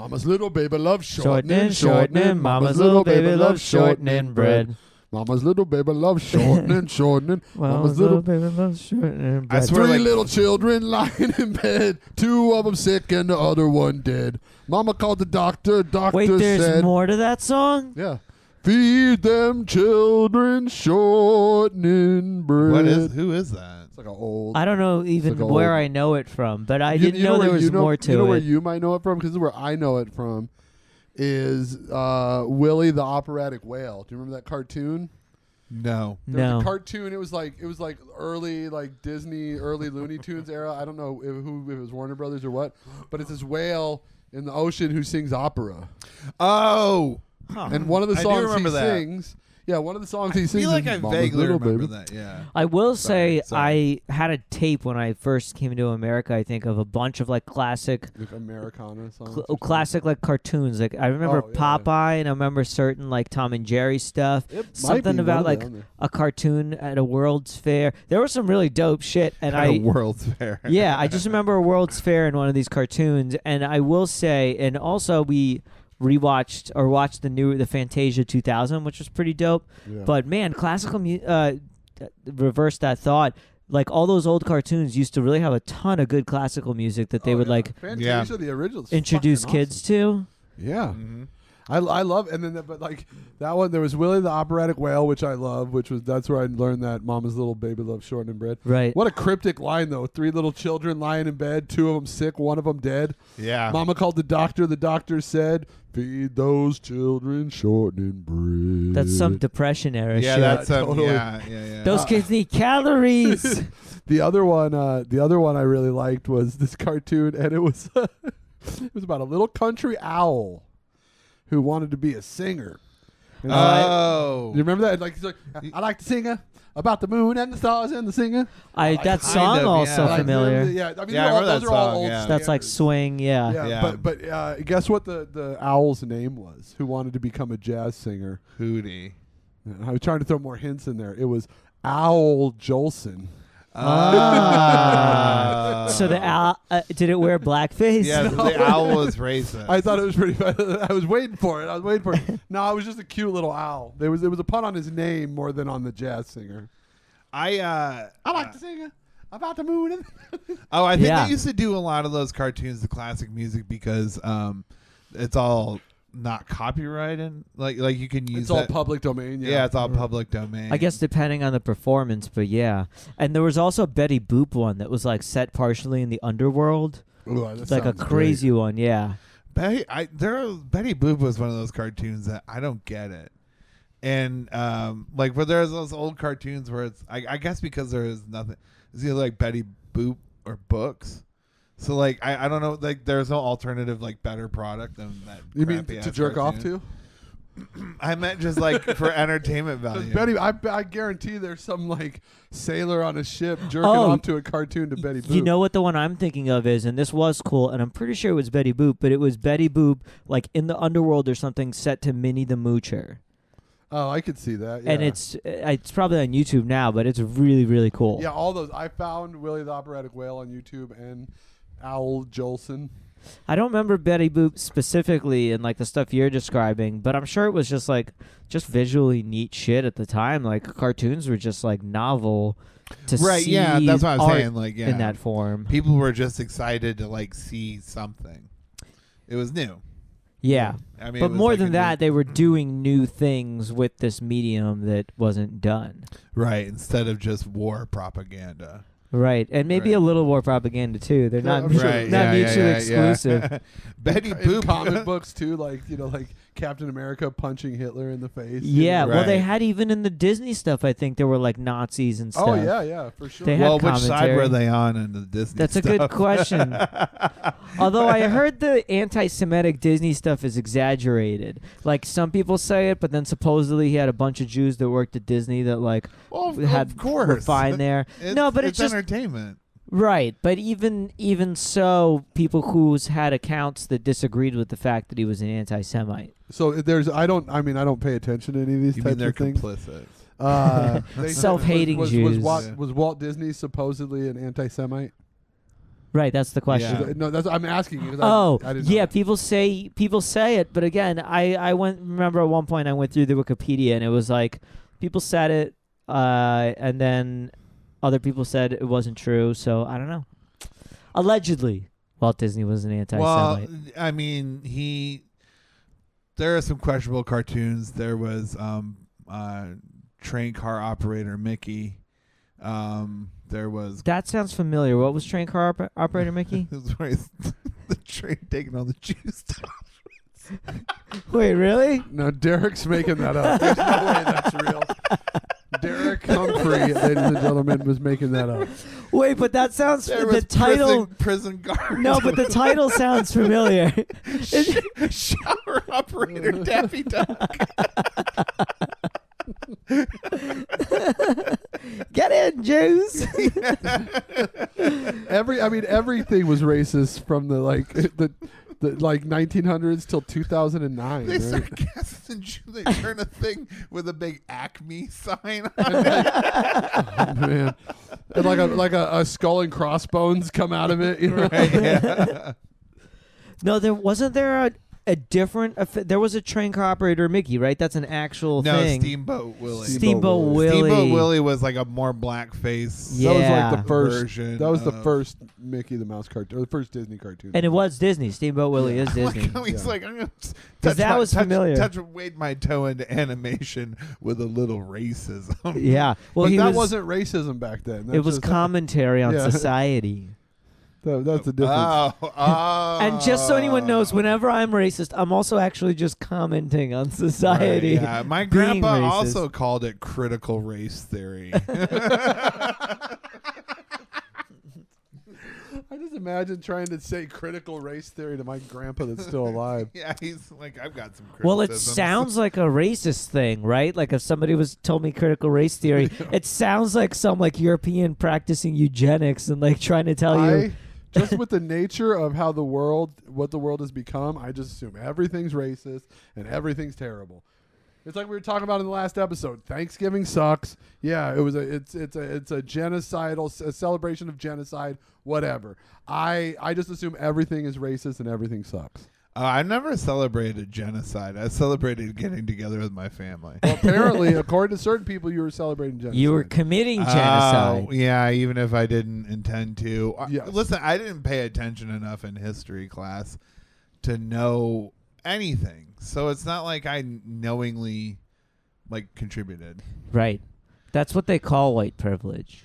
Mama's little baby loves Shortening, shortening. Mama's little baby loves shortening bread. Mama's little baby loves shortening, shortening. Mama's little baby loves shortening bread. I swear, Three little children lying in bed. 2 of them sick and the other one dead. Mama called the doctor. Doctor Wait, there's said, more to that song? yeah. Feed them children shortening bread. Who is that? It's like an old. I don't know even like where old- I know it from, but I You didn't know there was more to You know where it. you might know it from? Because where I know it from is Willie the Operatic Whale. Do you remember that cartoon? No. There was No. a cartoon. It was like early like Disney, early Looney Tunes era. I don't know if it was Warner Brothers or what, but it's this whale in the ocean who sings opera. Oh. Huh. And one of the I do songs he remember that. sings, one of the songs he I sings feel like is I Mama's vaguely Little remember Baby. that. Yeah. I will say Sorry. I had a tape when I first came to America, I think, of a bunch of like classic Like Americana songs. classic like cartoons. Like I remember Oh, yeah, Popeye and I remember certain like Tom and Jerry stuff. It might Something be about one like of them on there. a cartoon at a World's Fair. There was some really dope shit and At a I World's Fair. yeah, I just remember a World's Fair in one of these cartoons, and I will say, and also we rewatched or watched the Fantasia 2000, which was pretty dope. Yeah. But man, classical reverse that thought. Like all those old cartoons used to really have a ton of good classical music that they would like Fantasia, the original, introduce kids to. Yeah. Mm-hmm. I love, and then but like that one, there was Willie the Operatic Whale, which I love, that's where I learned that Mama's little baby loves shortening bread. Right. What a cryptic line though! 3 little children lying in bed, 2 of them sick, 1 of them dead. Yeah. Mama called the doctor. The doctor said, "Feed those children shortening bread." That's some depression era Yeah, shit. that's totally. yeah. Those kids need calories. The other one I really liked was this cartoon, and it was it was about a little country owl who wanted to be a singer. And you remember that? Like, he's like, I like to sing about the moon and the stars and the singer. That kind song of, also yeah. familiar. Yeah, I mean, Yeah, I remember those that are all song, old yeah. That's like standards. swing, yeah. Yeah, but guess what the owl's name was? Who wanted to become a jazz singer? Hootie. I was trying to throw more hints in there. It was Owl Jolson. So the owl did it wear blackface? Yeah, the owl was racist. I thought it was pretty funny. I was waiting for it. No, it was just a cute little owl. It was a pun on his name more than on the jazz singer. I like to sing about the moon. I think Yeah. they used to do a lot of those cartoons, the classic music, because it's all not copyrighted. Like you can use It's all that. public domain. Yeah, it's all public domain. I guess depending on the performance, but yeah. And there was also a Betty Boop one that was like set partially in the underworld. Ooh, that It's like a sounds crazy one, yeah. Betty Boop was one of those cartoons that I don't get it. And like where there's those old cartoons where it's I guess because there is nothing, it's either like Betty Boop or books. So like I don't know, like there's no alternative like better product than that. You mean crappy to ass jerk off cartoon. to? I meant just like for entertainment value. Betty, I guarantee there's some like sailor on a ship jerking Oh, off to a cartoon to Betty Boop. You know what the one I'm thinking of is, and this was cool, and I'm pretty sure it was Betty Boop, but it was Betty Boop like in the underworld or something set to Minnie the Moocher. Oh, I could see that. Yeah. And it's probably on YouTube now, but it's really, really cool. Yeah, all those. I found Willie the Operatic Whale on YouTube and Owl Jolson. I don't remember Betty Boop specifically and like the stuff you're describing, but I'm sure it was just visually neat shit at the time. Like cartoons were just like novel to Right, see. yeah, that's what I'm art saying. Like, yeah, in that form. people were just excited to like see something. It was new. Yeah. I mean, But it was more like than a that, they were doing new things with this medium that wasn't done. right, instead of just war propaganda. Right, and maybe Right. a little war propaganda too. They're Yeah, not I'm sure. Right, not yeah, mutually yeah, exclusive. yeah. Betty in Boop. comic books too, like like Captain America punching Hitler in the face. Yeah, well, they Right. had even in the Disney stuff. I think there were like Nazis and stuff. Oh yeah, for sure. They had Well, which side commentary. were they on in the Disney That's a stuff? good question. Although I heard the anti-Semitic Disney stuff is exaggerated. Like some people say it, but then supposedly he had a bunch of Jews that worked at Disney that like Well, had of course. were fine there. No, but it's just entertainment. right. But even so, people who had accounts that disagreed with the fact that he was an anti-Semite. So there's I don't pay attention to any of these You mean types they're of things. complicit? They said- Self-hating was Jews. Was Walt Disney supposedly an anti-Semite? Right, that's the question. Yeah. No, that's I'm asking you. 'Cause I didn't know yeah, that. people say it, but again, I remember at one point I went through the Wikipedia and it was like people said it, and then other people said it wasn't true. So I don't know. Allegedly, Walt Disney was an anti-Semite. Well, I mean, there are some questionable cartoons. There was train car operator Mickey. There was That sounds familiar. What was train car operator Mickey? it was where the train taking all the juice. Wait, really? No, Derek's making that up. There's no way that's real. Derek Humphrey, ladies and gentlemen, was making that up. Wait, but that sounds There the was title. prison guard. No, but the title sounds familiar. Shower operator Daffy Duck. Get in, Jews. Everything was racist from the 1900s till 2009. They right? start guessing. They turn a thing with a big Acme sign on Oh, man, and like a skull and crossbones come out of it. You know? Right, yeah. No, there wasn't a different. There was a train car operator Mickey, right? That's an actual No, thing. Steamboat Willie. Steamboat Willie. Steamboat Willie was like a more blackface. Yeah. That was like the first. version That was the of- first Mickey the Mouse cartoon, or the first Disney cartoon. And it was Disney. Steamboat Willie is Disney. Like how he's Yeah. like, I'm gonna that was familiar. wade my toe into animation with a little racism. Yeah. Well, but that wasn't racism back then. That's It was just- commentary on Yeah. society. that's the difference. Oh. And just so anyone knows, whenever I'm racist, I'm also actually just commenting on society. Right, yeah, my being grandpa racist. also called it critical race theory. I just imagine trying to say critical race theory to my grandpa that's still alive. Yeah, he's like, I've got some criticisms. Well, it sounds like a racist thing, right? Like if somebody was told me critical race theory, it sounds like some like European practicing eugenics and like trying to tell you. Just with the nature of how what the world has become, I just assume everything's racist and everything's terrible. It's like we were talking about in the last episode. Thanksgiving sucks. Yeah, it's a genocidal a celebration of genocide. Whatever. I just assume everything is racist and everything sucks. I never celebrated genocide. I celebrated getting together with my family. Well, apparently, according to certain people, you were celebrating genocide. You were committing genocide. Oh, yeah, even if I didn't intend to. Yes. Listen, I didn't pay attention enough in history class to know anything. So it's not like I knowingly contributed. Right. That's what they call white privilege.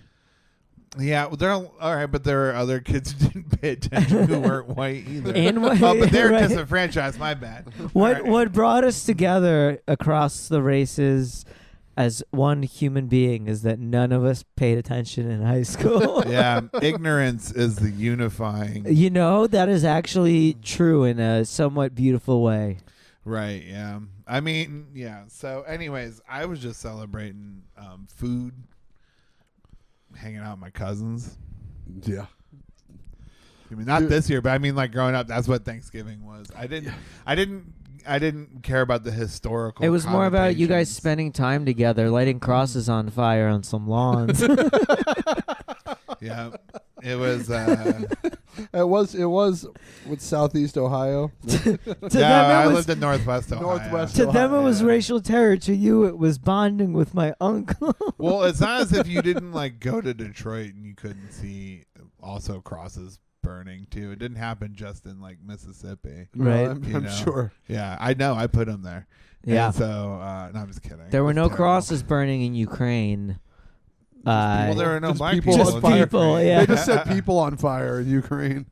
Yeah, all right, but there are other kids who didn't pay attention who weren't white either. And but they're right. disenfranchised. My bad. What brought us together across the races as one human being is that none of us paid attention in high school. Yeah, ignorance is the unifying. You know, that is actually true in a somewhat beautiful way. Right, yeah. I mean, yeah. So anyways, I was just celebrating food, hanging out with my cousins. Yeah. I mean, not this year, but I mean, like growing up, that's what Thanksgiving was. I didn't care about the historical. It was more about you guys connotations. spending time together, lighting crosses on fire on some lawns. Yeah, it was. It was with Southeast Ohio. I lived in Northwest Ohio. Northwest To them, it was Ohio. racial terror. To you, it was bonding with my uncle. Well, it's not as if you didn't go to Detroit and you couldn't see also crosses burning too. It didn't happen just in Mississippi. No, Right. I'm sure. Yeah, I know. I put them there. Yeah. And so, no, I'm just kidding. There were It's no terrible. crosses burning in Ukraine. Well, there were no Just black people people. on in fire. people, Ukraine. yeah. They just set people on fire in Ukraine.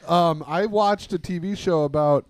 I watched a TV show about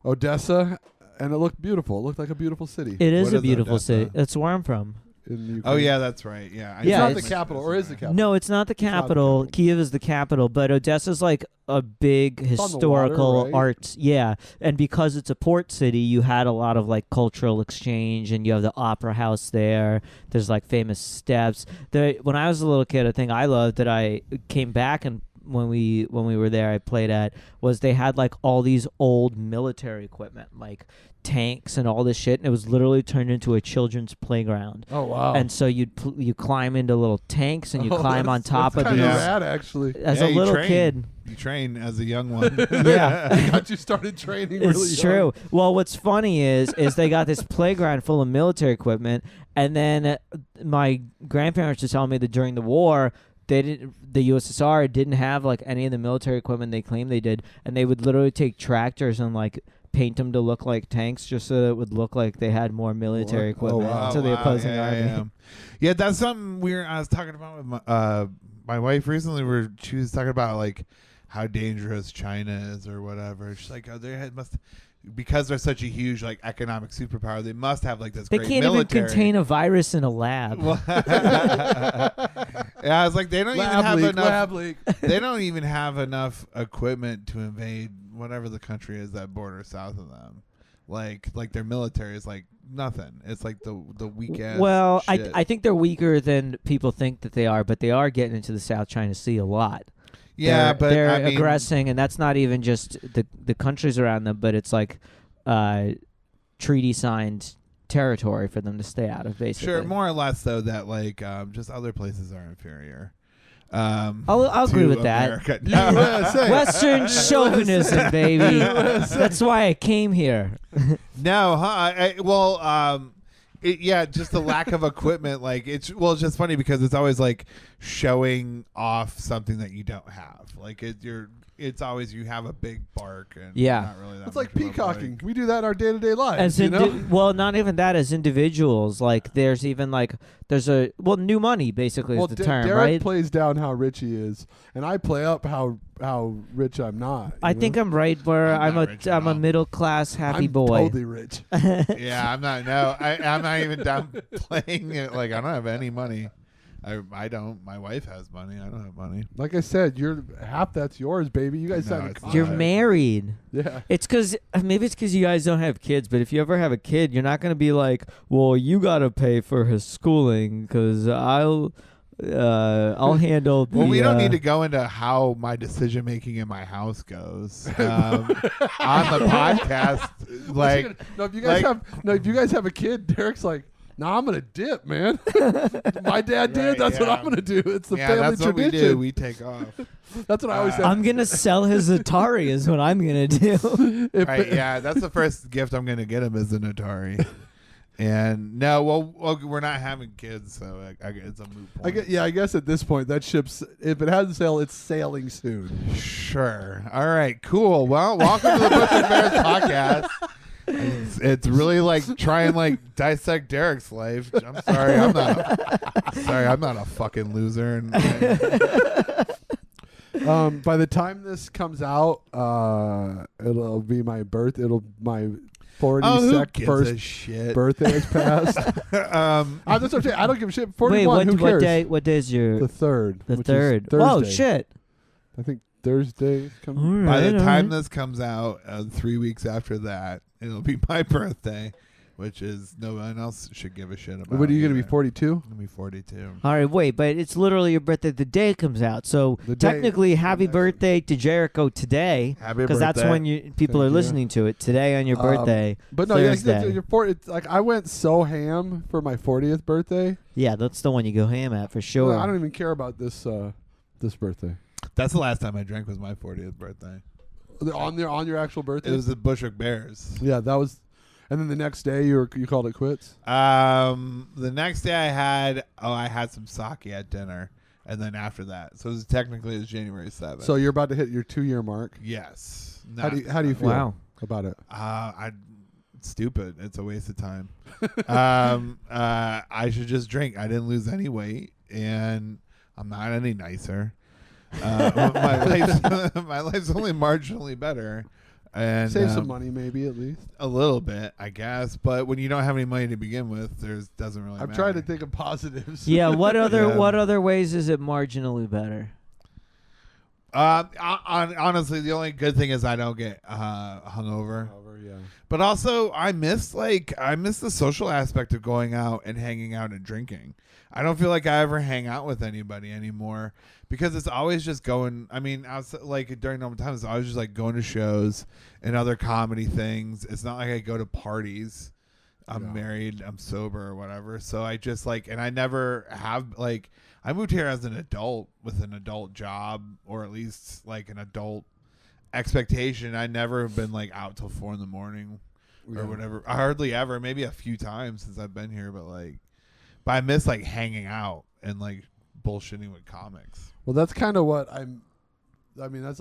Odessa, and it looked beautiful. It looked like a beautiful city. It is What a is beautiful Odessa? city. That's where I'm from. In Ukraine. Oh yeah, that's right. Yeah, It's Yeah, not it's- the capital, or is the capital? No, it's not the not the capital. capital. Kiev is the capital, but Odessa's like a big on the water, historical right? art. Yeah, and because it's a port city, you had a lot of cultural exchange, and you have the opera house there. There's famous steps. When I was a little kid, a thing I loved that I came back and when we were there, I played at, was they had like all these old military equipment, like tanks and all this shit, and it was literally turned into a children's playground. Oh wow! And so you climb into little tanks and you climb on top of these. these. Rad, actually. As a little kid, you train as a young one. Yeah, they got you started training. Really it's true. Well, what's funny is they got this playground full of military equipment, and then my grandparents were telling me that during the war, the USSR didn't have like any of the military equipment they claimed they did, and they would literally take tractors and like paint them to look like tanks just so that it would look like they had more military equipment to the opposing army. Yeah, that's something I was talking about with my wife recently, where she was talking about like how dangerous China is or whatever. She's like, oh, because they're such a huge like economic superpower, they must have like this They great can't military. even contain a virus in a lab. Yeah, I was like, they don't even have enough. Lab leak. They don't even have enough equipment to invade whatever the country is that borders south of them. Like their military is like nothing. It's like the weak ass. Well, shit. I think they're weaker than people think that they are, but they are getting into the South China Sea a lot. Yeah, but they're I mean, aggressing, and that's not even just the countries around them, but it's like treaty signed territory for them to stay out of, basically. Sure, more or less though that like just other places are inferior. I'll agree with America. that. Western chauvinism, baby. That's why I came here. No, huh? Just the lack of equipment. Like it's just funny because it's always like showing off something that you don't have. Like it's always you have a big bark and not really that. It's like much of a peacocking. bike. We do that in our day-to-day lives. As well, not even that. As individuals, like there's even like new money basically is the term, Derek right? plays down how rich he is, and I play up how rich I'm not. I think I'm right where I'm a middle class happy boy. Totally rich. Yeah, I'm not. No, I'm not even down playing it. Like I don't have any money. I don't. My wife has money. I don't have money. Like I said, half that's yours, baby. You guys signed a contract. You're married. Yeah. It's because you guys don't have kids. But if you ever have a kid, you're not going to be like, well, you got to pay for his schooling because I'll handle. We don't need to go into how my decision making in my house goes on the podcast. Like, if you guys have a kid, Derek's like, nah, I'm gonna dip, man. My dad did. That's what I'm gonna do. It's the family that's tradition. What we do. We take off. That's what I always say. I'm gonna sell his Atari. Is what I'm gonna do. Yeah, that's the first gift I'm gonna get him is an Atari. And no, well, we're not having kids, so it's a moot point. I guess at this point that ship's, if it hasn't sailed, it's sailing soon. Sure. All right. Cool. Well, welcome to the Bushwick Bears podcast. It's really like trying like dissect Derek's life. I'm sorry, I'm not a fucking loser. By the time this comes out, it'll be my birth. My 42nd first birthday has passed. That's what I'm saying. I don't give a shit. 41. Who cares? What day is your the third? The third. Oh shit! I think Thursday comes. By the time this comes out, 3 weeks after that, it'll be my birthday, which is no one else should give a shit about. What are you going to be, 42? I'm going to be 42. All right, wait, but it's literally your birthday the day it comes out. So technically, happy birthday to Jericho today. Happy birthday. Because that's when people are listening to it. Today on your birthday. But no, Thursday. it's like I went so ham for my 40th birthday. Yeah, that's the one you go ham at for sure. Well, I don't even care about this birthday. That's the last time I drank was my 40th birthday. On your actual birthday? It was the Bushwick Bears. Yeah, that was. And then the next day you called it quits? The next day I had some sake at dinner, and then after that, so it was January 7th. So you're about to hit your 2-year mark. Yes. How do you feel about it? It's stupid. It's a waste of time. I should just drink. I didn't lose any weight, and I'm not any nicer. My life's only marginally better. And save some money, maybe at least a little bit, I guess. But when you don't have any money to begin with, doesn't really matter. I'm trying to think of positives. Yeah. What other ways is it marginally better? Honestly, the only good thing is I don't get hungover. Yeah. But also, I miss the social aspect of going out and hanging out and drinking. I don't feel like I ever hang out with anybody anymore because it's always just going. I mean, outside, like during normal times, it's always just like going to shows and other comedy things. It's not like I go to parties. I'm married, I'm sober or whatever. So I just and I never have I moved here as an adult with an adult job or at least like an adult expectation. I never have been out till 4 a.m. or whatever. I hardly ever, maybe a few times since I've been here, but I miss hanging out and bullshitting with comics. Well, that's kind of what I mean, that's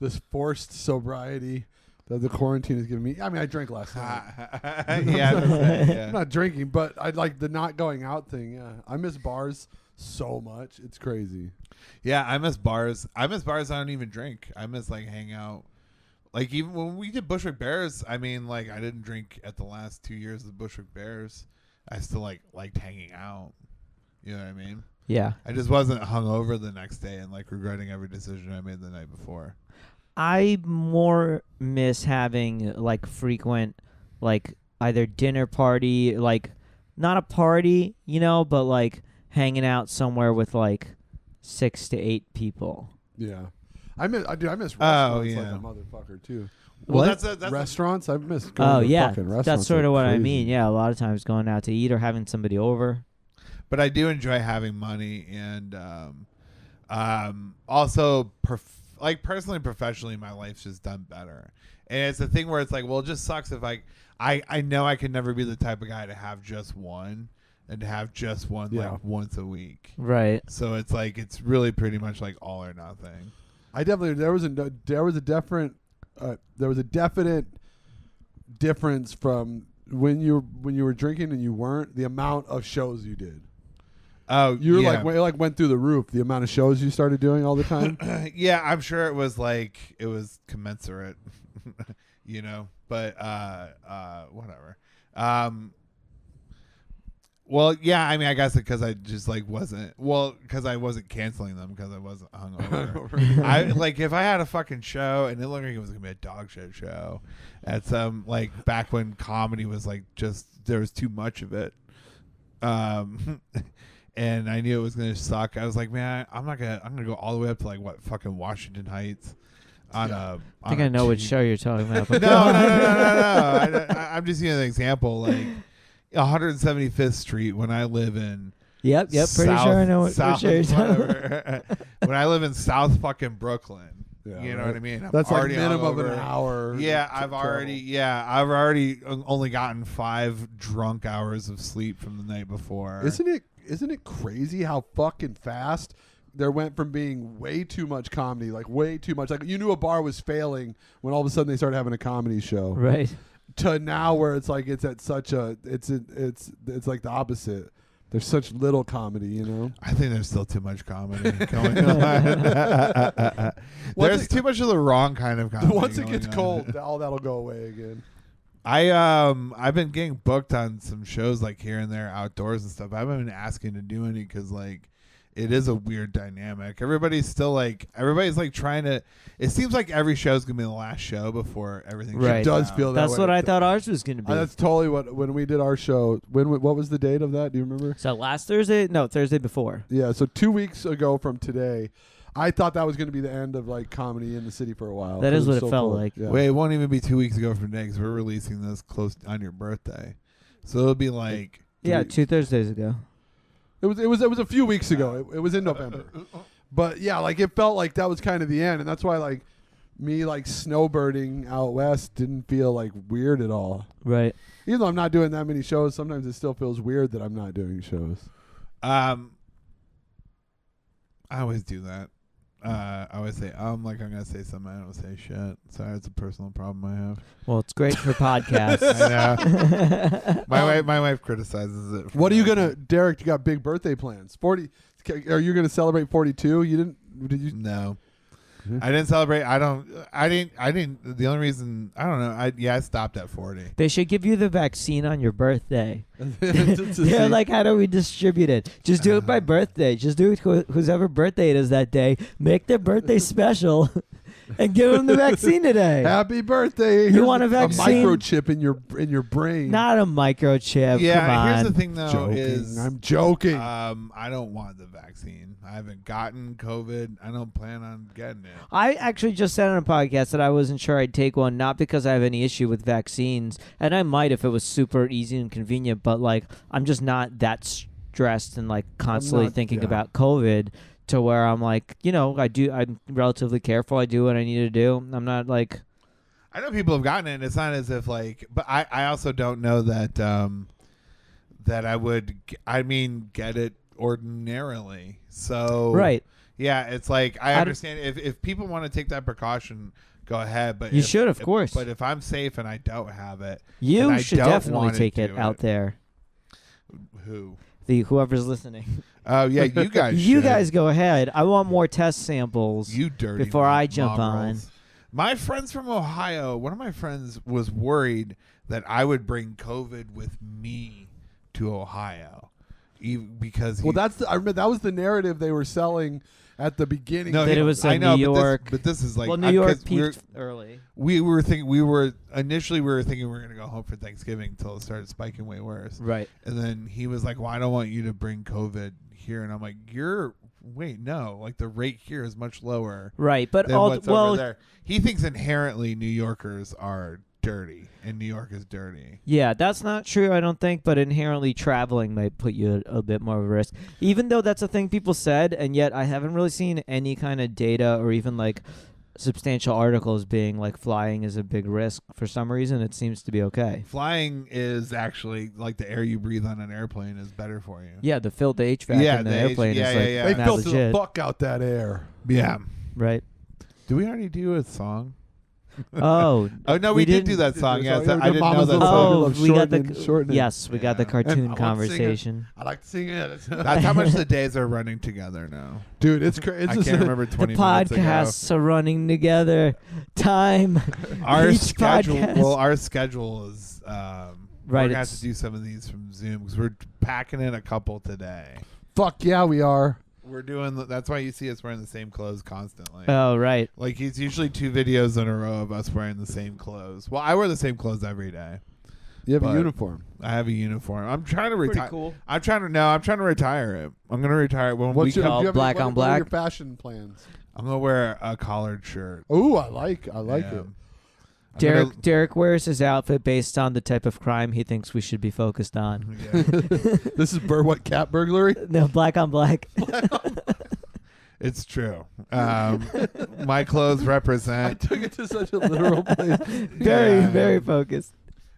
this forced sobriety that the quarantine is giving me. I mean, I drank last night. Yeah. I'm not drinking, but I like the not going out thing. Yeah, I miss bars so much. It's crazy. Yeah, I miss bars. I don't even drink. I miss hang out. Even when we did Bushwick Bears, I mean, I didn't drink at the last 2 years of the Bushwick Bears. I still liked hanging out. You know what I mean? Yeah. I just wasn't hungover the next day and regretting every decision I made the night before. I more miss having frequent either dinner party, not a party, but hanging out somewhere with 6 to 8 people. Yeah, I miss restaurants like a motherfucker too. Well, What? that's Restaurants, I miss going to fucking restaurants. That's sort of what I crazy. mean. Yeah, a lot of times going out to eat or having somebody over. But I do enjoy having money and also personally, professionally, my life's just done better. And it's a thing where it's well, it just sucks if I know I can never be the type of guy to have just one and to have just one once a week. Right. So it's it's really pretty much all or nothing. I definitely there was a definite difference from when you were drinking and you weren't, the amount of shows you did. Oh, you were went through the roof. The amount of shows you started doing all the time. Yeah, I'm sure it was commensurate, But whatever. Well, yeah, I mean, I guess because I just wasn't. Well, because I wasn't canceling them because I wasn't hungover. I if I had a fucking show and it looked like it was gonna be a dog shit show, at some back when comedy was just there was too much of it. And I knew it was gonna suck. I was like, man, I'm gonna go all the way up to fucking Washington Heights. I think I know which show you're talking about. No. I'm just using an example. 175th Street when I live in. Yep. Pretty sure I know what show you're talking about. When I live in South fucking Brooklyn. Yeah, you know what I mean? That's already minimum of an hour. Yeah, I've already only gotten 5 drunk hours of sleep from the night before. Isn't it crazy how fucking fast there went from being way too much comedy, way too much, you knew a bar was failing when all of a sudden they started having a comedy show, right? To now where it's it's at such a it's the opposite. There's such little comedy, I think there's still too much comedy going on. There's too much of the wrong kind of comedy. Once it gets cold, all that'll go away again. I've been getting booked on some shows here and there outdoors and stuff. I haven't been asking to do any because it is a weird dynamic. Everybody's still trying to. It seems like every show is gonna be the last show before everything. Right. It does feel that That's way. what I thought ours was gonna be. That's totally when we did our show. What was the date of that? Do you remember? So last Thursday? No, Thursday before. Yeah. So 2 weeks ago from today, I thought that was going to be the end of comedy in the city for a while. That is what it so felt cool. like. Yeah. Wait, it won't even be 2 weeks ago from today because we're releasing this close on your birthday, so it'll be Yeah, 2 Thursdays ago. It was a few weeks ago. It was in November. But yeah, it felt like that was kind of the end, and that's why me snowbirding out west didn't feel weird at all. Right. Even though I'm not doing that many shows, sometimes it still feels weird that I'm not doing shows. I always do that. I always say I'm gonna say something. I don't say shit. Sorry, it's a personal problem I have. Well, it's great for podcasts. I know. My wife criticizes it. What are you gonna, Derek? You got big birthday plans? 40? Are you gonna celebrate 42? You didn't? Did you? No. I didn't celebrate. I didn't. The only reason I don't know. I stopped at 40. They should give you the vaccine on your birthday. To They're see. how do we distribute it? Just do it by birthday. Just do it whoever birthday it is that day. Make their birthday special. and give him the vaccine today. Happy birthday. You want a vaccine? A microchip in your brain. Not a microchip. Yeah, Come on. here's the thing though. I'm joking. I don't want the vaccine. I haven't gotten COVID. I don't plan on getting it. I actually just said on a podcast that I wasn't sure I'd take one, not because I have any issue with vaccines, and I might if it was super easy and convenient, but like I'm just not that stressed and like constantly thinking about COVID to where I'm like, I'm relatively careful. I do what I need to do. I'm not like. I know people have gotten it, and it's not as if like, but I also don't know that that I would, get it ordinarily. So right. Yeah, it's like I understand if people want to take that precaution, go ahead. But you should, of course. But if I'm safe and I don't have it, you should definitely take it out there. Who? Whoever's listening. Oh yeah, you guys. You guys go ahead. I want more test samples. You dirty. Before I jump on. My friends from Ohio. One of my friends was worried that I would bring COVID with me to Ohio, because I remember that was the narrative they were selling at the beginning. No, that it was New York. But this is like New York peaked early. We were thinking we were going to go home for Thanksgiving until it started spiking way worse. Right. And then he was like, "Well, I don't want you to bring COVID here," and I'm like, no, like the rate here is much lower. Right, but over there. He thinks inherently New Yorkers are dirty, and New York is dirty. Yeah, that's not true, I don't think, but inherently traveling might put you at a bit more of a risk. Even though that's a thing people said, and yet I haven't really seen any kind of data or even like substantial articles being like flying is a big risk. For some reason, it seems to be okay. Flying is actually like the air you breathe on an airplane is better for you. Yeah, the HVAC in the airplane is like They filter the fuck out that air. Yeah. Right. Did we already do a song? Oh no, we did do that song. Yes, I didn't know that song. Oh, we got the got the cartoon conversation. I like to sing it. That's how much the days are running together now, dude. It's crazy. I can't remember 20 minutes ago. The podcasts are running together. Time. Our each schedule. podcast. Well, our schedule is. Right. We're gonna have to do some of these from Zoom because we're packing in a couple today. Fuck yeah, we are. We're doing. That's why you see us wearing the same clothes constantly. Oh, right. Like it's usually 2 videos in a row of us wearing the same clothes. Well, I wear the same clothes every day. You have a uniform. I have a uniform. I'm trying to retire. Cool. I'm trying to retire it. I'm gonna retire it when What's we your, come. Black on black. What are your fashion plans? I'm gonna wear a collared shirt. Oh, I like it. Derek wears his outfit based on the type of crime he thinks we should be focused on. Yeah. This is cat burglary? No, black on black. It's true. My clothes represent. I took it to such a literal place. Very focused.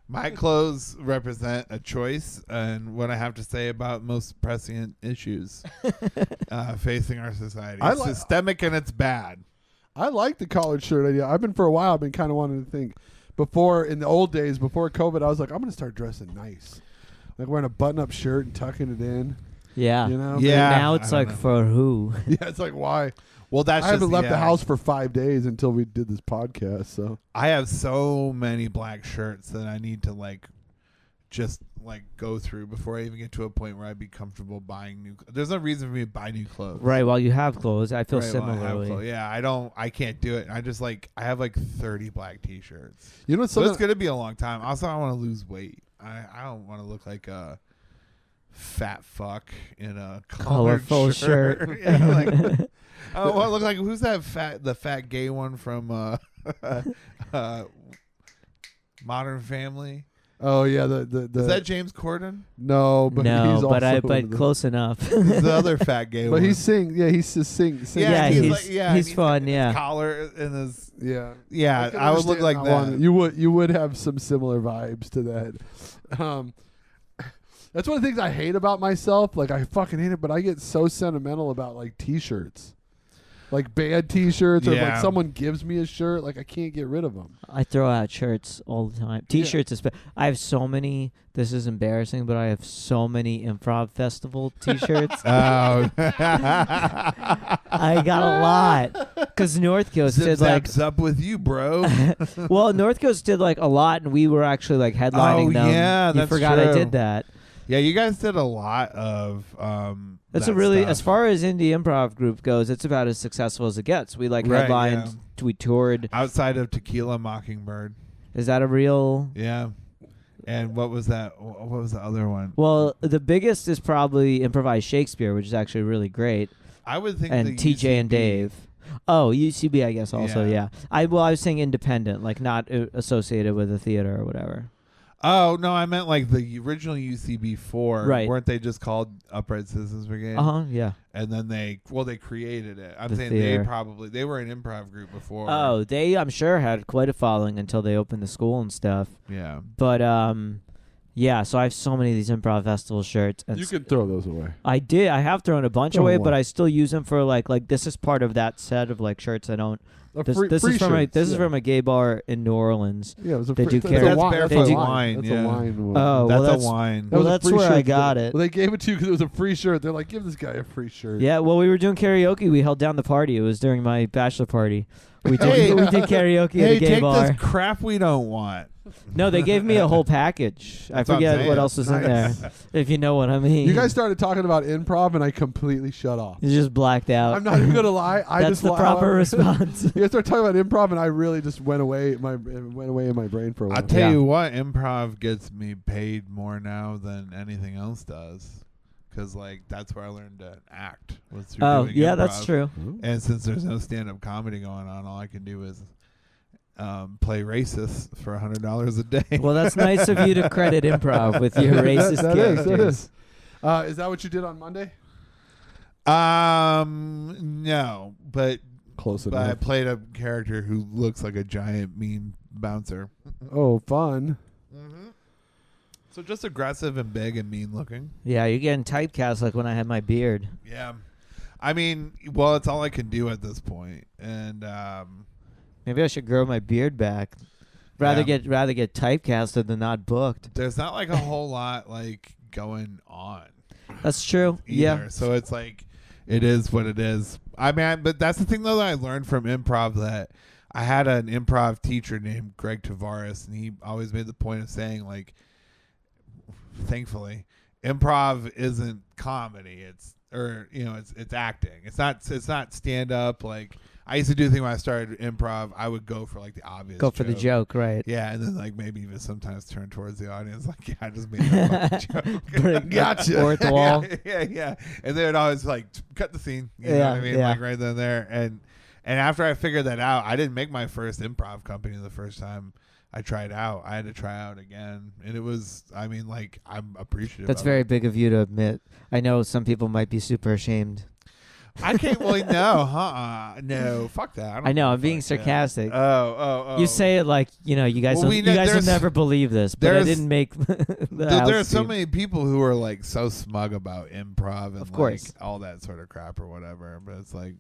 My clothes represent a choice and what I have to say about most prescient issues facing our society. It's systemic and it's bad. I like the collared shirt idea. I've been kind of wanting to think. In the old days, before COVID, I was like, I'm going to start dressing nice. Like wearing a button-up shirt and tucking it in. Yeah. You know? Yeah. And now it's like, for who? Yeah, it's like, why? Well, I haven't left the house for 5 days until we did this podcast. So I have so many black shirts that I need to just go through before I even get to a point where I'd be comfortable buying new. There's no reason for me to buy new clothes. Right. While you have clothes, I feel similarly. Yeah, I can't do it. I just I have 30 black T-shirts. You know, so it's gonna be a long time. Also, I want to lose weight. I don't want to look like a fat fuck in a colorful shirt. Yeah, I want to look like who's the fat gay one from Modern Family? Oh yeah, the is that James Corden? No, but he's also but close enough. The other fat gay one. But he's just sing. Yeah, he's fun. Yeah, collar and his yeah. I would look like that. You would have some similar vibes to that. That's one of the things I hate about myself. I fucking hate it, but I get so sentimental about T-shirts. Bad T-shirts, or if someone gives me a shirt, I can't get rid of them. I throw out shirts all the time. T-shirts, I have so many. This is embarrassing, but I have so many improv festival T-shirts. Oh, I got a lot because North Coast did up with you, bro. Well, North Coast did a lot, and we were actually headlining them. Yeah, you forgot true. I did that. Yeah, you guys did a lot of. It's that a really, stuff. as far as indie improv group goes, it's about as successful as it gets. We like Right, headlined, we toured. outside of Tequila Mockingbird. Is that a real? Yeah. And what was that? What was the other one? Well, the biggest is probably Improvised Shakespeare, which is actually really great. I would think And the TJ and UCB. Dave. Oh, UCB, I guess also, Yeah. yeah. I was saying independent, like not associated with a theater or whatever. Oh no, I meant like the original UCB4. Right. Weren't they just called Upright Citizens Brigade? Yeah. And then they created it. I'm The saying theater. they were an improv group before. Oh, they, I'm sure, had quite a following until they opened the school and stuff. Yeah. But yeah, so I have so many of these improv festival shirts. And You can throw those away. I have thrown a bunch Throw away, them but away. I still use them for like this is part of that set of like shirts I don't. This Free is from shirts, is from a gay bar in New Orleans. Yeah, it was a They free, do that's carry- a That's wine. barefoot That's a wine, That's yeah. a wine one. Oh, That's well, that's a wine. That was a that's free where I shirt. got it. Well, they gave it to you because it was a free shirt. They're like, give this guy a free shirt. Yeah, well, we were doing karaoke. We held down the party. It was during my bachelor party. We Hey. did karaoke at Hey, a gay take bar. this crap we don't want. No, they gave me a whole package. I That's what I'm forget saying. what else was in there, if you know what I mean. You guys started talking about improv, and I completely shut off. You just blacked out. I'm not even gonna lie. I That's just the proper response. You guys started talking about improv, and I really just went away. It went away in my brain for a while. I'll tell Yeah. you what, improv gets me paid more now than anything else does. Because, like, that's where I learned to act. Was through Oh, doing yeah, improv. that's true. And since there's no stand-up comedy going on, all I can do is play racist for $100 a day. Well, that's nice of you to credit improv with your racist That characters. is that what you did on Monday? No, but Close I enough. played a character who looks like a giant mean bouncer. Oh, fun. Mm-hmm. So just aggressive and big and mean looking. Yeah, you're getting typecast like when I had my beard. Yeah. I mean, well, it's all I can do at this point. And Maybe I should grow my beard back. Rather Yeah. get typecasted than not booked. there's not like a whole lot like going on That's true. either. Yeah. So it's like it is what it is. I mean, but that's the thing though that I learned from improv, that I had an improv teacher named Greg Tavares, and he always made the point of saying, like, thankfully, improv isn't comedy. It's acting. It's not stand up. Like, I used to do the thing when I started improv. I would go for like the obvious. Go for the joke, right? Yeah, and then like maybe even sometimes turn towards the audience, like, yeah, I just made that fucking joke. Gotcha. Fourth wall. Yeah. And they would always like cut the scene. You know Yeah, what I mean? yeah. Like right then and there. And after I figured that out, I didn't make my first improv company the first time I tried out. I had to try out again. And it was, I mean, like, I'm appreciative. That's of very it. big of you to admit. I know some people might be super ashamed. I can't really no, no, fuck that. I know, I'm being fuck that. sarcastic. Oh. You say it like, you guys Well, don't, we you know guys will there's- never believe this, but I there's- didn't make There are so many people who are like so smug about improv and Of course. like all that sort of crap or whatever. But it's like,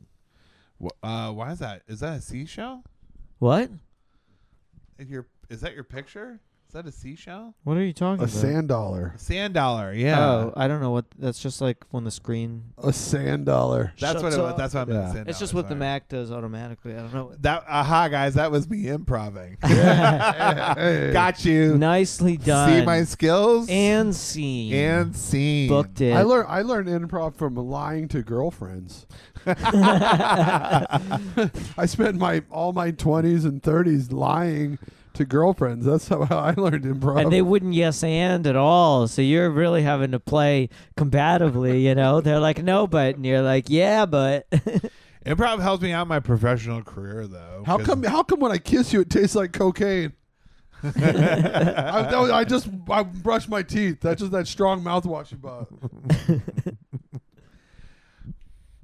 why is that? Is that a seashell? What? Is that your picture? Is that a seashell? What are you talking A about? sand dollar. A sand dollar, yeah. Oh, I don't know what. That's just like when the screen. A sand dollar. That's what shuts it was. off. That's what I meant. Yeah. Sand It's just dollar, what the sorry. Mac does automatically. I don't know. That guys, that was me improving. Hey. Got you. Nicely done. See my skills and scene. and scene. Booked it. I learned improv from lying to girlfriends. I spent all my 20s and 30s lying to girlfriends. That's how I learned improv. And they wouldn't yes and at all. So you're really having to play combatively, They're like, no, but. And you're like, yeah, but. Improv helped me out in my professional career, though. How come when I kiss you it tastes like cocaine? I brushed my teeth. That's just that strong mouthwash you bought.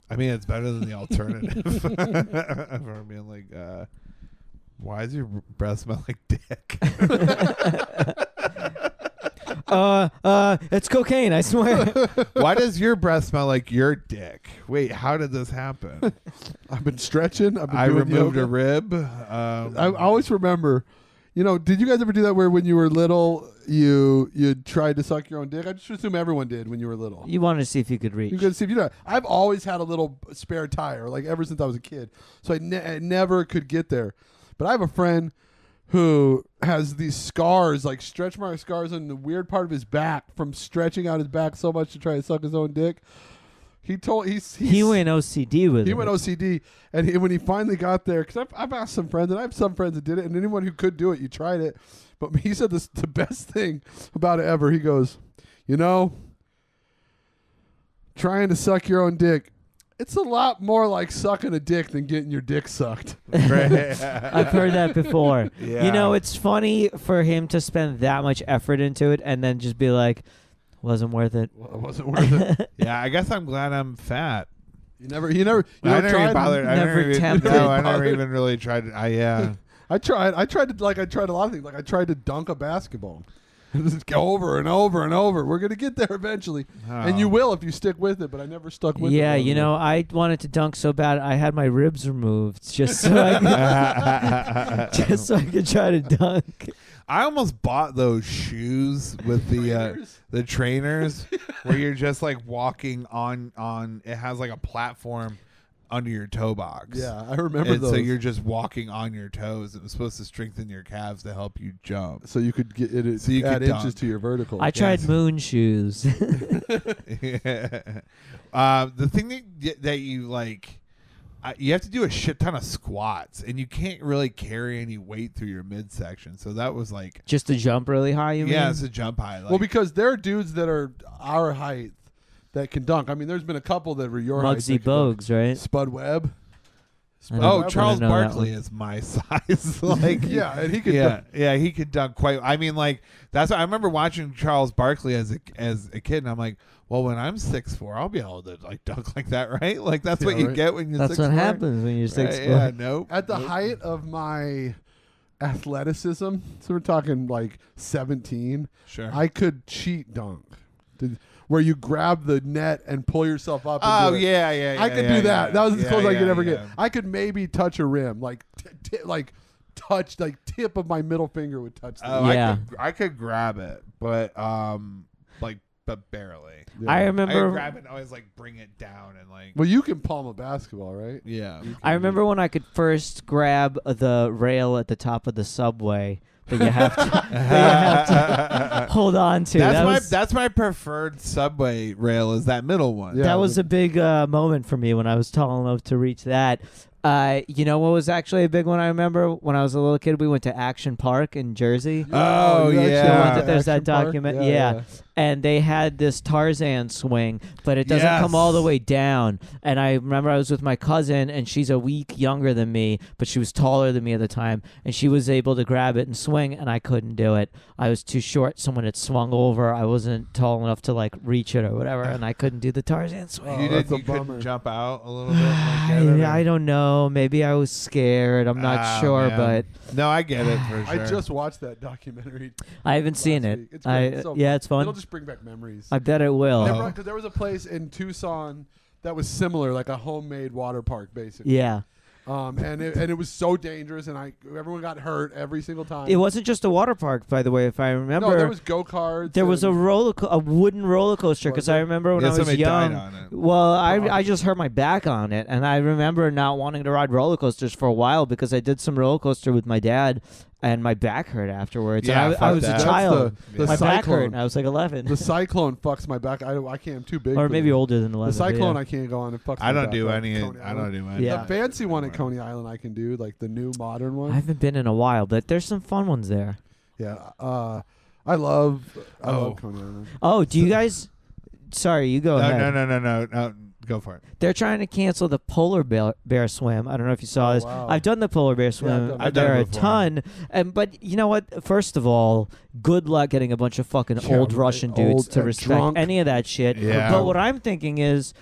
I mean, it's better than the alternative. For being like, why does your breath smell like dick? It's cocaine, I swear. Why does your breath smell like your dick? Wait, how did this happen? I've been stretching. I doing removed yoga. a rib. I always remember. Did you guys ever do that where when you were little, you tried to suck your own dick? I just assume everyone did when you were little. You wanted to see if you could reach. You could see if you know. I've always had a little spare tire, like ever since I was a kid. So I never could get there. But I have a friend who has these scars, like stretch mark scars on the weird part of his back from stretching out his back so much to try to suck his own dick. He went OCD with it. He went OCD, and when he finally got there, because I've asked some friends, and I have some friends that did it, and anyone who could do it, you tried it. But he said the best thing about it ever. He goes, trying to suck your own dick, it's a lot more like sucking a dick than getting your dick sucked. I've heard that before. Yeah. It's funny for him to spend that much effort into it and then just be like, wasn't worth it. Well, it wasn't worth it. Yeah, I guess I'm glad I'm fat. You never I never even bothered. I Never attempted. never even really tried. I tried a lot of things. Like I tried to dunk a basketball. Just go over and over and over. We're gonna get there eventually, and you will if you stick with it. But I never stuck with it. Yeah, I wanted to dunk so bad. I had my ribs removed just so I could try to dunk. I almost bought those shoes with the trainers where you're just like walking on. It has like a platform under your toe box. Yeah, I remember those. So you're just walking on your toes. It was supposed to strengthen your calves to help you jump. So you could get it. So you add could inches dunk. to your vertical. I tried moon shoes. Yeah. The thing that you like, you have to do a shit ton of squats, and you can't really carry any weight through your midsection. So that was like just to jump really high. You mean? Yeah, it's a jump high. Like, well, because there are dudes that are our height that can dunk. I mean, there's been a couple that were your height. Muggsy Bogues, right? Spud Webb. Oh, Charles Barkley is my size. Like, yeah, and he could. Yeah, he could dunk quite. I mean, like that's. I remember watching Charles Barkley as a kid, and I'm like, well, when I'm 6'4", I'll be able to like dunk like that, right? Like that's what you get when you're 6'4". That's what happens when you're 6'4". Yeah, nope. At the height of my athleticism, so we're talking like 17. Sure. I could cheat dunk, where you grab the net and pull yourself up. And Oh do it. yeah. I could do that. That was as close I could ever yeah. get. I could maybe touch a rim, like touch, like tip of my middle finger would touch. Oh, yeah. I could grab it, but barely. Yeah. I I remember. could grab it and always like bring it down and like. Well, you can palm a basketball, right? Yeah. I remember when I could first grab the rail at the top of the subway. That you have to, hold on to. That's my preferred subway rail is that middle one. Yeah. That was a big moment for me when I was tall enough to reach that. You know what was actually a big one? I remember when I was a little kid, we went to Action Park in Jersey. Oh, you yeah. actually went to There's that Action Park? document. Yeah. And they had this Tarzan swing, but it doesn't come all the way down. And I remember I was with my cousin, and she's a week younger than me, but she was taller than me at the time, and she was able to grab it and swing, and I couldn't do it. I was too short. Someone had swung over. I wasn't tall enough to like reach it or whatever, and I couldn't do the Tarzan swing. You that's a couldn't bummer. jump out a little bit. Like get it, or- I don't know. Maybe I was scared. I'm not sure, man. No, I get it for sure. I just watched that documentary. but I haven't seen last it. week. It's great. It's fun. It'll just bring back memories. I bet it will. Because there was a place in Tucson that was similar, like a homemade water park, basically. Yeah. And it was so dangerous, and everyone got hurt every single time. It wasn't just a water park, by the way, if I remember. No, there was go-karts. There was a wooden roller coaster, Was because it? I remember when I was somebody young. died on it. Well, I just hurt my back on it, and I remember not wanting to ride roller coasters for a while because I did some roller coaster with my dad, and my back hurt afterwards. Yeah, and I fuck was that. a child. The My back hurt, cyclone. and I was like 11. The cyclone fucks my back. I can't. I'm too big. Or for maybe this. older than 11. The cyclone but I can't go on. It fucks. I my don't back do up. any. Coney I don't Island. do any. Yeah. The fancy one at Coney Island I can do, like the new modern one. I haven't been in a while, but there's some fun ones there. Yeah. I love Coney Island. Oh, do you guys... Sorry, you go ahead. No. Go for it. They're trying to cancel the Polar Bear swim. I don't know if you saw this. Wow. I've done the Polar Bear swim. I've done there it a before. ton. But you know what? First of all, good luck getting a bunch of fucking Yeah, old right. Russian dudes Old to and respect drunk. any of that shit. Yeah. But what I'm thinking is,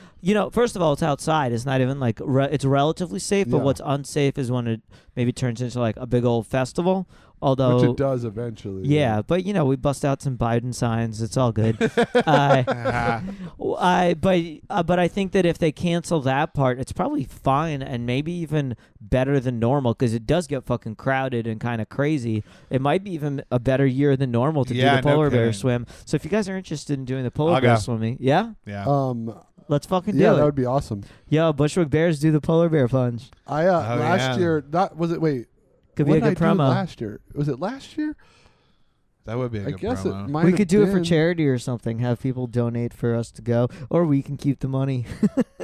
first of all, it's outside. It's not even like it's relatively safe. But Yeah. what's unsafe is when it maybe turns into like a big old festival. Although, Which it does eventually. yeah, but we bust out some Biden signs. It's all good. But I think that if they cancel that part, it's probably fine and maybe even better than normal because it does get fucking crowded and kind of crazy. It might be even a better year than normal to do the no Polar Bear kidding. swim. So if you guys are interested in doing the Polar I'll Bear go. swimming, yeah, Yeah. let's fucking do Yeah, that it. would be awesome. Yo, Bushwick Bears do the Polar Bear Plunge. I last yeah. year. That was it. Wait. Could be what a did good I do promo. last year? Was it last year? That would be a I good guess promo. it might We have could do it for been- charity or something. Have people donate for us to go, or we can keep the money.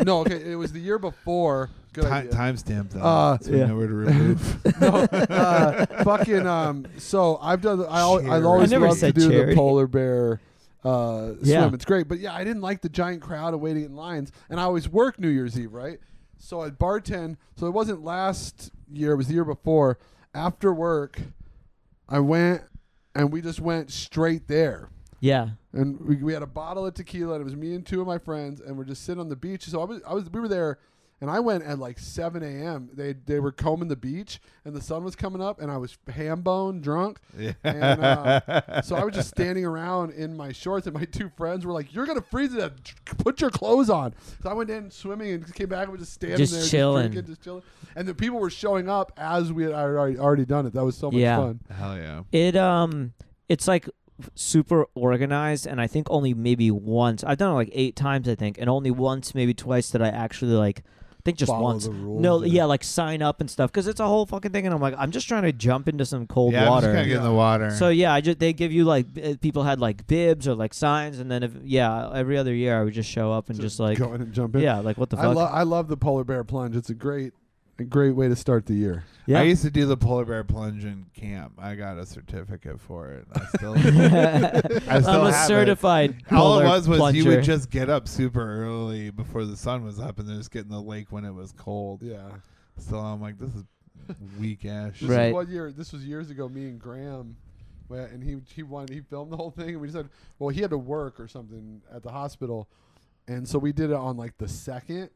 No, okay, it was the year before. Good idea. Timestamp that. So we yeah. know where to remove. No, fucking. So I've done. I always I never love to said do charity. the polar bear swim. Yeah. It's great, but yeah, I didn't like the giant crowd of waiting in lines, and I always work New Year's Eve, right? So I bartend. So it wasn't last year; it was the year before. After work, I went, and we just went straight there. Yeah. And we had a bottle of tequila, and it was me and two of my friends, and we're just sitting on the beach. So we were there, and I went at like 7 a.m. They were combing the beach, and the sun was coming up, and I was ham bone drunk. Yeah. And so I was just standing around in my shorts, and my two friends were like, "You're gonna freeze to death. Put your clothes on." So I went in swimming and came back and was just standing Just there, chilling. just chilling. And the people were showing up as we had already done it. That was so much Yeah. fun. Hell yeah. It's like super organized, and I think only maybe once I've done it like 8 times, I think, and only once, maybe twice, did I actually like. I think just Follow once. the rules, No, yeah. yeah, like sign up and stuff, because it's a whole fucking thing, and I'm like, I'm just trying to jump into some cold Yeah, I'm just water. gonna get in the water. So yeah, they give you like people had like bibs or like signs, and then every other year I would just show up and just like go in and jump in. yeah, like what the fuck? I love the polar bear plunge. It's a great way to start the year. Yeah. I used to do the polar bear plunge in camp. I got a certificate for it. I still I'm a have it. certified All it polar was you plunger. would just get up super early before the sun was up and then just get in the lake when it was cold. Yeah. So I'm like, this is weak ass. This Right. is one year. This was years ago. Me and Graham, and he filmed the whole thing. And we said, well, he had to work or something at the hospital, and so we did it on like the 2nd.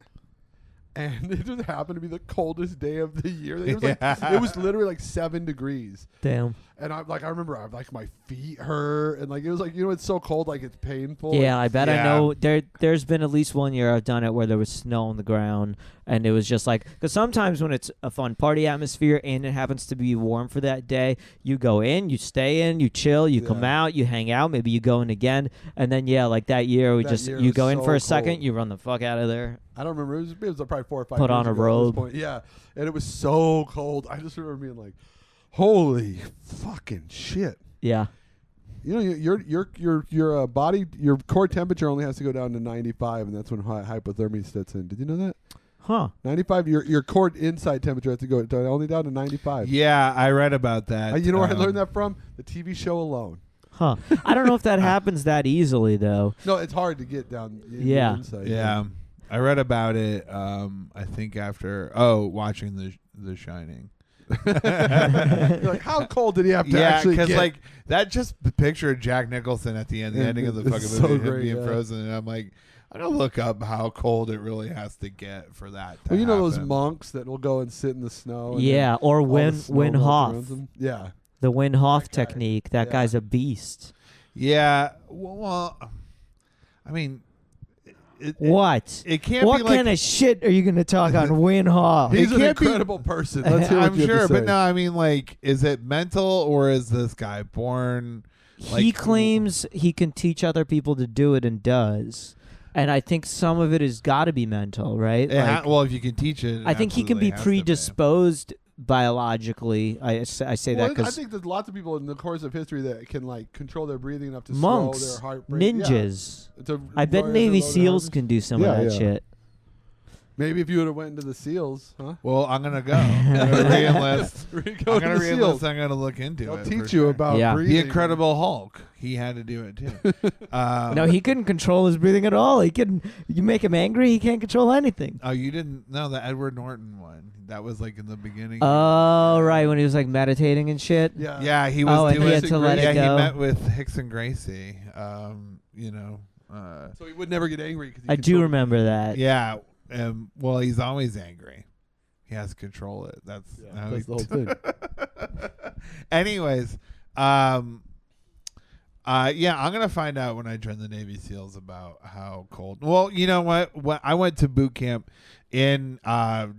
And it just happened to be the coldest day of the year. It was like it was literally like 7 degrees. Damn. And I remember like my feet hurt, and like it was like, it's so cold, like it's painful. Yeah, I bet I Yeah. know. There's been at least one year I've done it where there was snow on the ground, and it was just like, because sometimes when it's a fun party atmosphere and it happens to be warm for that day, you go in, you stay in, you chill, you come Yeah. out, you hang out, maybe you go in again, and then like that year That year you was go in so for a second, cold. you run the fuck out of there. I don't remember. It was probably 4 or 5 Put years on a ago at this robe. point. Yeah, and it was so cold. I just remember being like, "Holy fucking shit!" Yeah. Your body, your core temperature only has to go down to 95, and that's when hypothermia sets in. Did you know that? Huh. 95. Your core inside temperature has to go only down to 95. Yeah, I read about that. You know where I learned that from? The TV show Alone. Huh. I don't know if that happens that easily though. No, it's hard to get down. Yeah. Inside. Yeah, I read about it. I think after watching the Shining. You're like, how cold did he have to actually get? because like that just the picture of Jack Nicholson at the end, the ending of the It's fucking so movie, him great, being yeah. frozen, and I'm like, I'm gonna look up how cold it really has to get for that. To Well, you know those happen. monks that will go and sit in the snow. And Yeah, or then all Win the snow melts Hoff. around them. Yeah. The Win Hoff That guy. technique. That Yeah. guy's a beast. Yeah, well, I mean, What? it can't What be like. kind of shit are you going to talk on Win Hoff? He's an can't be- incredible person. Let's hear what I'm you have sure, to say. but no, I mean, like, is it mental or is this guy born? He Like- claims he can teach other people to do it and does. And I think some of it has got to be mental, right? Like, Well, if you can teach it, I think he can be predisposed biologically. I say Well, that I because think there's lots of people in the course of history that can like control their breathing enough to monks, slow their heart rate. ninjas. Yeah. To I bet lower Navy their low SEALs heart can do some Yeah, of that yeah. shit. Maybe if you would have went into the SEAls, huh? Well, I'm gonna go. I'm gonna re-enlist. Go I'm to gonna the re-enlist. SEAls. I'm gonna look into They'll it. for teach you sure. about Yeah. breathing. The Incredible Hulk. He had to do it too. No, he couldn't control his breathing at all. He couldn't. You make him angry, he can't control anything. Oh, you didn't know the Edward Norton one? That was like in the beginning. Oh, right, when he was like meditating and shit. Yeah. yeah, he was Oh, and doing. he had to let yeah, it go. he met with Hicks and Gracie. You know. So he would never get angry. I do remember that. Yeah. Well, he's always angry. He has to control it. That's Yeah, how that's he the whole thing. Anyways, yeah, I'm gonna find out when I join the Navy SEALs about how cold. Well, you know what? When I went to boot camp in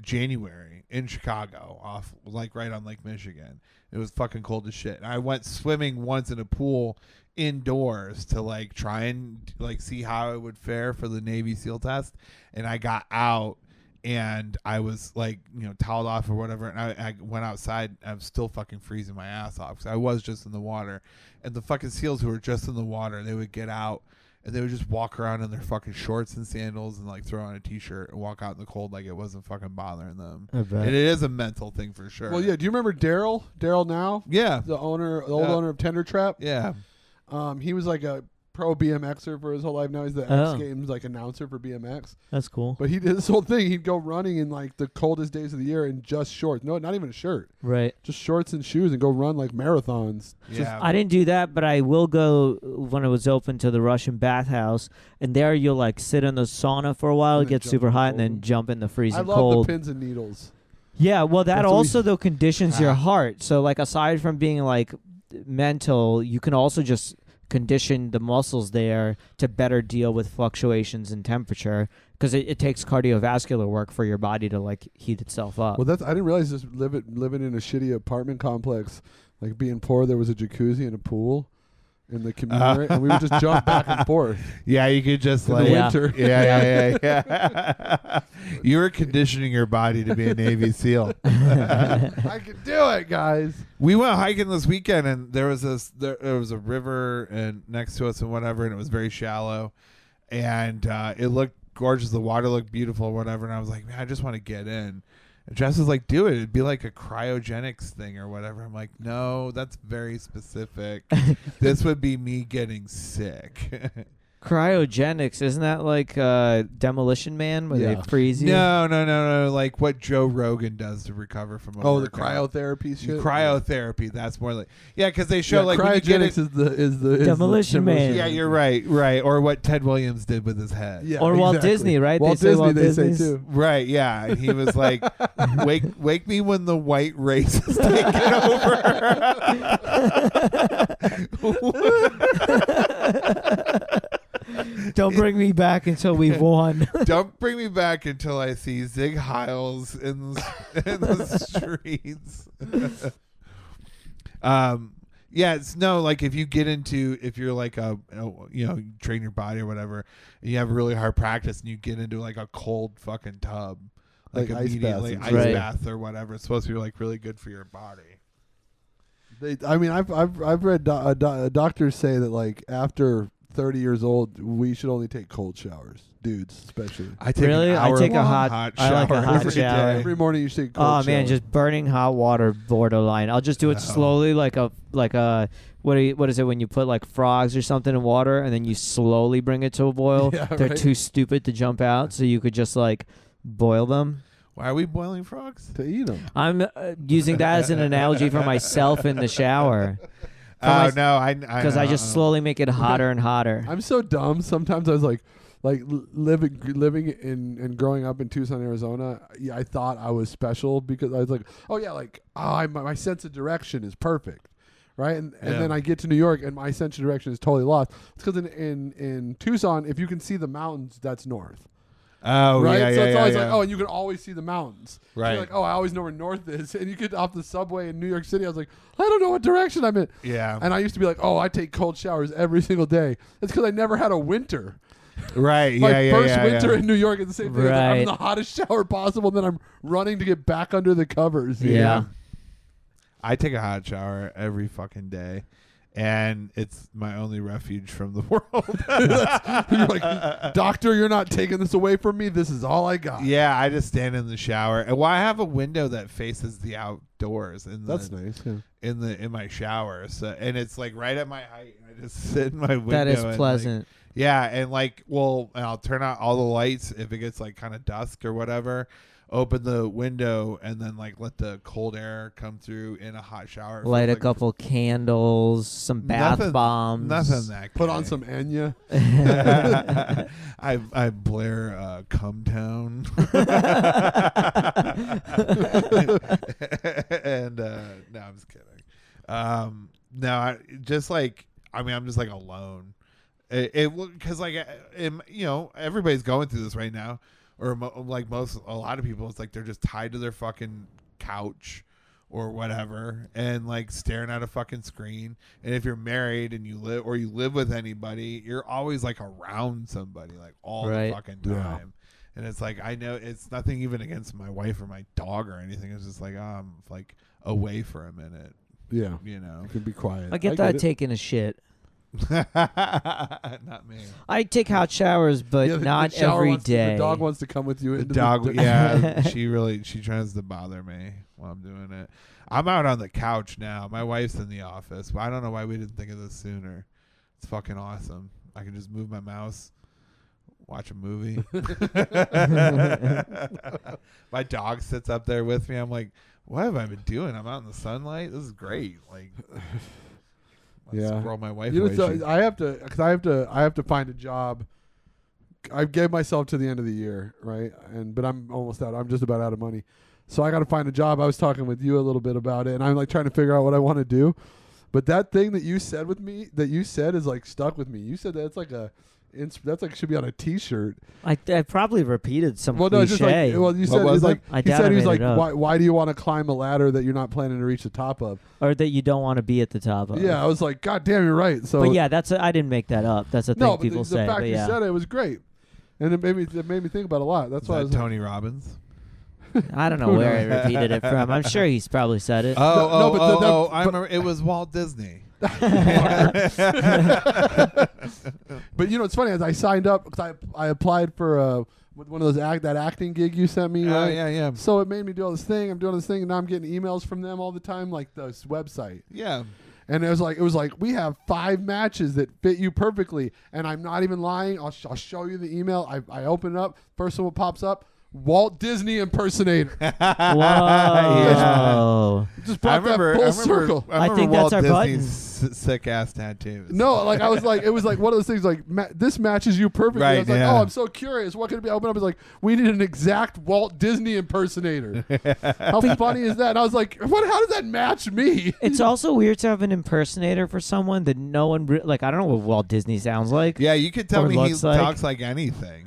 January in Chicago, off like right on Lake Michigan. It was fucking cold as shit. And I went swimming once in a pool indoors to like try and like see how it would fare for the Navy SEAL test, and I got out. and I was like, toweled off or whatever, and I went outside. I was still fucking freezing my ass off because I was just in the water, and the fucking seals who were just in the water, they would get out and they would just walk around in their fucking shorts and sandals and like throw on a t-shirt and walk out in the cold like it wasn't fucking bothering them. And it is a mental thing for sure. Well, yeah. Do you remember Daryl? Daryl Now? Yeah, the old owner of Tender Trap. Yeah. He was like a pro BMXer for his whole life. Now he's the X Games like announcer for BMX. That's cool. But he did this whole thing. He'd go running in like the coldest days of the year in just shorts. No, not even a shirt. Right. Just shorts and shoes and go run like marathons. Yeah. I didn't do that, but I will go when it was open to the Russian bathhouse, and there you'll like sit in the sauna for a while, And then get jump super in the hot, and cold. then jump in the freezing I love cold. the pins and needles. Yeah, well, that That's what also we- though conditions your heart. So like aside from being like mental, you can also just condition the muscles there to better deal with fluctuations in temperature because it takes cardiovascular work for your body to like heat itself up. Well, I didn't realize just living in a shitty apartment complex, like being poor, there was a jacuzzi and a pool in the community, and we would just jump back and forth. Yeah, you could just In like the winter. Yeah. You were conditioning your body to be a Navy SEAL. I could do it, guys. We went hiking this weekend, and there was a river and next to us and whatever, and it was very shallow, and it looked gorgeous. The water looked beautiful, or whatever. And I was like, man, I just want to get in. And Jess was like, do it. It'd be like a cryogenics thing or whatever. I'm like, no, that's very specific. This would be me getting sick. Cryogenics, isn't that like Demolition Man where they Yeah. freeze you? No. Like what Joe Rogan does to recover from a Oh, the workout. cryotherapy shit. Cryotherapy. That's more like because they show Yeah, like when you get cryogenics it. is the Demolition Man. Yeah, you're right. Or what Ted Williams did with his head. Yeah, Or Walt exactly. Disney, right? Walt They say Disney, Walt they say Disney's- too. Right, yeah. And he was like, wake me when the white race is taking over. Don't bring me back until we've won. Don't bring me back until I see Zig Heils in the streets. Yeah, it's no, like if you're like you train your body or whatever, and you have a really hard practice and you get into like a cold fucking tub, like Like ice immediately baths ice and stuff. Right. bath or whatever. It's supposed to be like really good for your body. I've read doctors say that like after 30 years old, we should only take cold showers, dudes especially. I take Really? an I take a hour-long hot- shower I like a hot every shower. day. Every morning you should take a Oh cold man, shower. just burning hot water borderline. I'll just do it No. slowly, like a what is it when you put like frogs or something in water and then you slowly bring it to a boil? Yeah, They're right. too stupid to jump out, so you could just like boil them. Why are we boiling frogs? to eat them. I'm using that as an analogy for myself in the shower Oh no, I because I just slowly make it hotter and hotter. I'm so dumb. Sometimes I was like living in and growing up in Tucson, Arizona. Yeah, I thought I was special because I was like, oh yeah, my sense of direction is perfect, right? And Yeah. then I get to New York and my sense of direction is totally lost. It's because in Tucson, if you can see the mountains, that's north. Oh Right, yeah, so it's always yeah. like, oh, and you can always see the mountains. So Right. you're like, oh, I always know where north is. And you get off the subway in New York City, I was like, I don't know what direction I'm in. Yeah. And I used to be like, oh, I take cold showers every single day. It's because I never had a winter. Right. My Yeah. first yeah, winter yeah. in New York is the same thing. It's like I'm in the Right. hottest shower possible, and then I'm running to get back under the covers. Yeah. I take a hot shower every fucking day, and it's my only refuge from the world. You're like, doctor, you're not taking this away from me. This is all I got. Yeah, I just stand in the shower, and I have a window that faces the outdoors. That's nice. Yeah. In my shower, so and it's like right at my height. And I just sit in my window. That is and, like, pleasant. yeah, and and I'll turn out all the lights if it gets like kind of dusk or whatever. Open the window and then like let the cold air come through in a hot shower. Light a like, couple candles, some bath Nothing- bombs. Nothing that. Put on gay. some Enya. I blare Come Town. And no, I'm just kidding. No, I'm just like alone. It because like everybody's going through this right now, or a lot of people, it's like they're just tied to their fucking couch or whatever, and like staring at a fucking screen. And if you're married and you live with anybody, you're always like around somebody like all Right. the fucking Yeah. time. And it's like, I know it's nothing even against my wife or my dog or anything. It's just like, I'm like away for a minute. Yeah. You know, You can be quiet. I get that taking a shit. not me. I take hot showers, but Yeah, not the shower every wants day. The dog wants to come with you. The into dog, the yeah, she tries to bother me while I'm doing it. I'm out on the couch now. My wife's in the office. I don't know why we didn't think of this sooner. It's fucking awesome. I can just move my mouse, watch a movie. My dog sits up there with me. I'm like, what have I been doing? I'm out in the sunlight. This is great. Like, Yeah. squirrel my wife You away. know, so I have to find a job. I gave myself to the end of the year, right? But I'm almost out. I'm just about out of money. So I got to find a job. I was talking with you a little bit about it, and I'm like trying to figure out what I want to do. But that thing that you said is like stuck with me. You said that's like should be on a T-shirt. I probably repeated some Well, no, it's just cliche. like, well, you said was it's it? like I he doubt said I he was made like, it up. why do you want to climb a ladder that you're not planning to reach the top of? Or that you don't want to be at the top of. Yeah, I was like, God damn, you're right. So, But yeah, I didn't make that up. That's a thing no, but people the say. fact But you yeah. said it was great, and it made me think about it a lot. That's Is why I that was Tony Robbins? I don't know Who where I knows? repeated it from. I'm sure he's probably said it. I remember it was Walt Disney. But you know, it's funny. As I signed up, because I applied for one of those that acting gig you sent me. Right? Yeah. So it made me do all this thing. I'm doing this thing, and now I'm getting emails from them all the time, like this website. Yeah. And it was like we have 5 matches that fit you perfectly, and I'm not even lying. I'll show you the email. I open it up. First one pops up. Walt Disney impersonator. Whoa. Yeah. Just brought that full circle. I remember think Walt that's our Disney's sick ass tattoos. No, like I was like, it was like one of those things like this matches you perfectly. I Right, was like, yeah. oh, I'm so curious. What could it be? I opened up. I was like, we need an exact Walt Disney impersonator. How funny is that? And I was like, what? How does that match me? It's also weird to have an impersonator for someone that no one like. I don't know what Walt Disney sounds like. Yeah, you could tell Or me he looks like. talks like anything.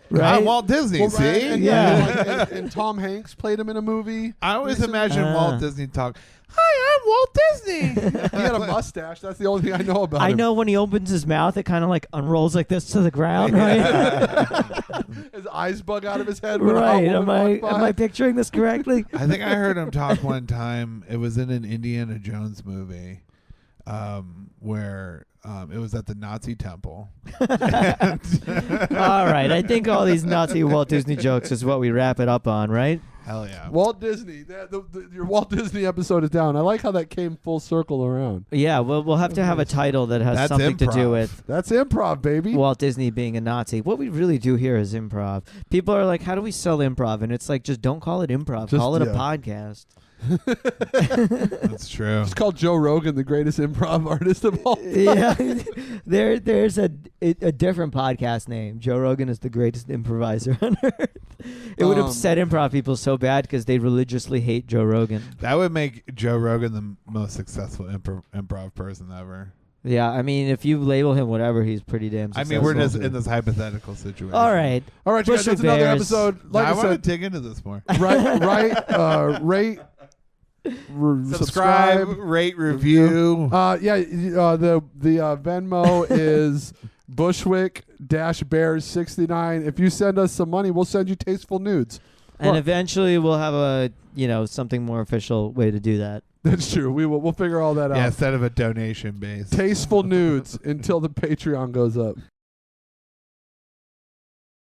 Right? I'm Walt Disney, Well, see? and, Yeah. and Tom Hanks played him in a movie. I always recently. imagine Walt Disney talk. Hi, I'm Walt Disney. He had a mustache. That's the only thing I know about I him. know when he opens his mouth, it kind of like unrolls like this to the ground, right? His eyes bug out of his head. When Right? a Am woman walked I by. picturing this correctly? I think I heard him talk one time. It was in an Indiana Jones movie where it was at the Nazi temple. All right, I think all these Nazi Walt Disney jokes is what we wrap it up on, right? Hell yeah. Walt Disney. Your Walt Disney episode is down. I like how that came full circle around. Yeah, we'll have to have a title that has That's something to do improv. with That's improv, baby. Walt Disney being a Nazi. What we really do here is improv. People are like, how do we sell improv? And it's like, just don't call it improv. Just- Call it a yeah. podcast. That's true. It's called Joe Rogan, the greatest improv artist of all time. Yeah, there's a different podcast name. Joe Rogan is the greatest improviser on earth. It would upset improv people so bad because they religiously hate Joe Rogan. That would make Joe Rogan the most successful improv person ever. Yeah, I mean, if you label him whatever, he's pretty damn I successful. mean, we're just in this hypothetical situation. All right. All right, you guys, Bushwick that's another Bears. episode. Like I I want to said, dig into this more. rate, Subscribe, rate, review. The Venmo is Bushwick-Bears69. If you send us some money, we'll send you tasteful nudes. And What? eventually we'll have a, something more official way to do that. That's true. We'll figure all that Yeah, out. instead of a donation base. Tasteful nudes until the Patreon goes up.